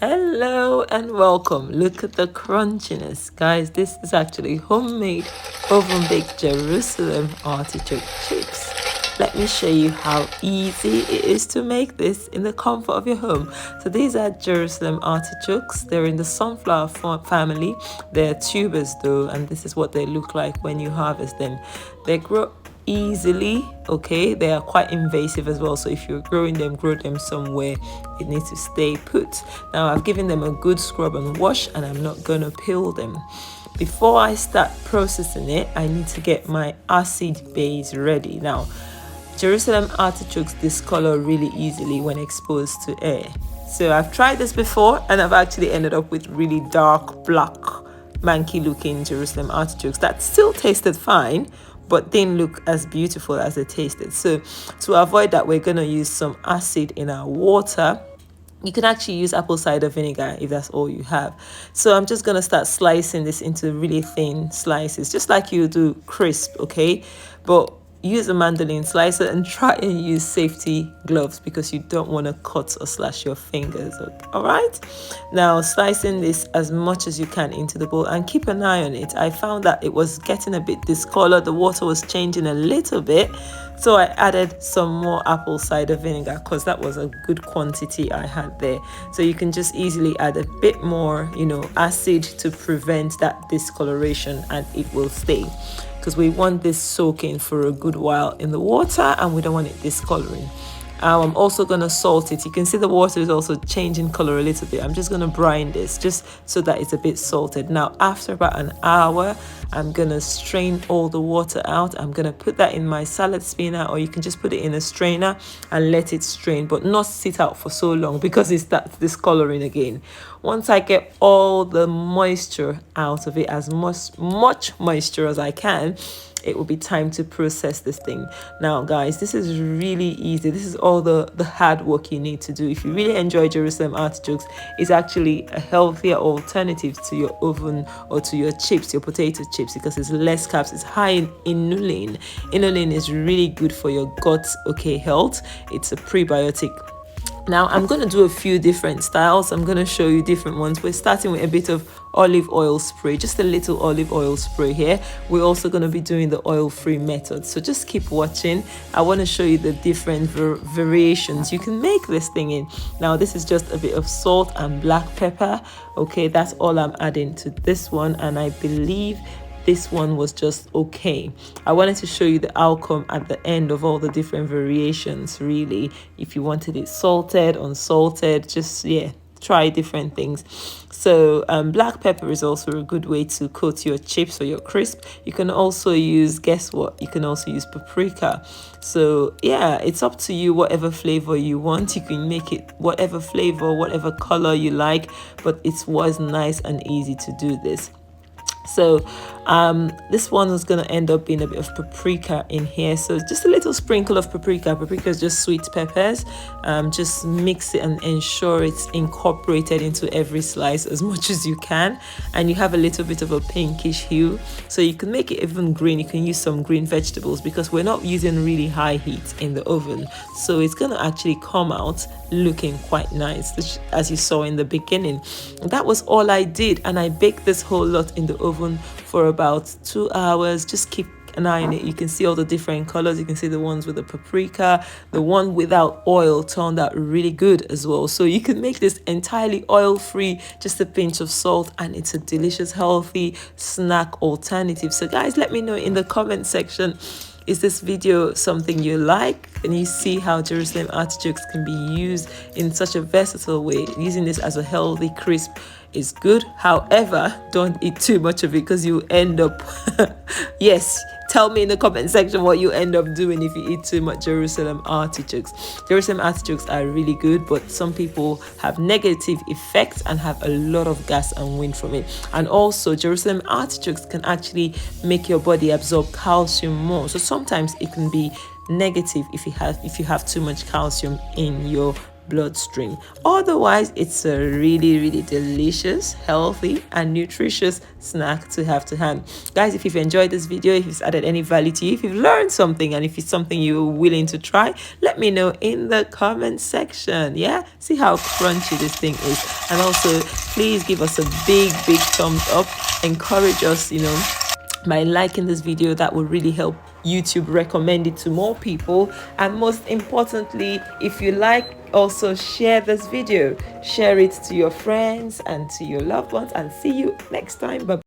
Hello and welcome. Look at the crunchiness. Guys, this is actually homemade oven baked Jerusalem artichoke chips. Let me show you how easy it is to make this in the comfort of your home. So these are Jerusalem artichokes. They're in the sunflower family. They're tubers though, and this is what they look like when you harvest them. They grow easily. Okay, they are quite invasive as well, so if you're growing them, grow them somewhere it needs to stay put. Now I've given them a good scrub and wash, and I'm not gonna peel them. Before I start processing it, I need to get my acid base ready. Now Jerusalem artichokes discolor really easily when exposed to air, so I've tried this before and I've actually ended up with really dark black manky looking Jerusalem artichokes that still tasted fine but didn't look as beautiful as they tasted. So to avoid that, we're going to use some acid in our water. You can actually use apple cider vinegar if that's all you have. So I'm just going to start slicing this into really thin slices, just like you do crisp, okay? But use a mandolin slicer and try and use safety gloves because you don't want to cut or slash your fingers. Okay? All right, now slicing this as much as you can into the bowl and keep an eye on it. I found that it was getting a bit discolored, the water was changing a little bit, so I added some more apple cider vinegar because that was a good quantity I had there. So you can just easily add a bit more, acid to prevent that discoloration, and it will stay, because we want this soaking for a good while in the water and we don't want it discoloring. I'm also going to salt it. You can see the water is also changing color a little bit. I'm just going to brine this just so that it's a bit salted. Now after about an hour, I'm going to strain all the water out. I'm going to put that in my salad spinner, or you can just put it in a strainer and let it strain, but not sit out for so long because it starts discoloring again. Once I get all the moisture out of it, as much moisture as I can, it will be time to process this thing. Now guys, this is really easy. This is all the hard work you need to do. If you really enjoy Jerusalem artichokes, it's actually a healthier alternative to your oven or to your chips, your potato chips, because it's less carbs. It's high in inulin. Inulin is really good for your gut, okay, health. It's a prebiotic. Now I'm going to do a few different styles. I'm going to show you different ones. We're starting with a bit of olive oil spray, just a little olive oil spray here. We're also going to be doing the oil-free method, so just keep watching. I want to show you the different variations you can make this thing in. Now this is just a bit of salt and black pepper. Okay, that's all I'm adding to this one, and I believe this one was just okay. I wanted to show you the outcome at the end of all the different variations, really. If you wanted it salted, unsalted, just try different things. So black pepper is also a good way to coat your chips or your crisp. You can also use, guess what, you can also use paprika. So yeah, it's up to you, whatever flavor you want. You can make it whatever flavor, whatever color you like, but it was nice and easy to do this. So this one is going to end up being a bit of paprika in here, so just a little sprinkle of paprika is just sweet peppers. Just mix it and ensure it's incorporated into every slice as much as you can, and you have a little bit of a pinkish hue, so you can make it even green. You can use some green vegetables because we're not using really high heat in the oven, so it's going to actually come out looking quite nice, as you saw in the beginning. That was all I did, and I baked this whole lot in the oven for about 2 hours. Just keep an eye on it. You can see all the different colors. You can see the ones with the paprika. The one without oil turned out really good as well. So you can make this entirely oil free, just a pinch of salt, and it's a delicious healthy snack alternative. So guys, let me know in the comment section, is this video something you like? And you see how Jerusalem artichokes can be used in such a versatile way. Using this as a healthy crisp is good. However, don't eat too much of it because you end up yes, tell me in the comment section what you end up doing if you eat too much Jerusalem artichokes. Jerusalem artichokes are really good, but some people have negative effects and have a lot of gas and wind from it. And also Jerusalem artichokes can actually make your body absorb calcium more, so sometimes it can be negative if you have too much calcium in your bloodstream. Otherwise, it's a really delicious, healthy, and nutritious snack to have to hand. Guys, if you've enjoyed this video, if it's added any value to you, if you've learned something, and if it's something you're willing to try, let me know in the comment section. Yeah, see how crunchy this thing is. And also, please give us a big thumbs up. Encourage us, by liking this video. That would really help YouTube recommend it to more people. And most importantly, if you like, also share this video, share it to your friends and to your loved ones, and see you next time. Bye.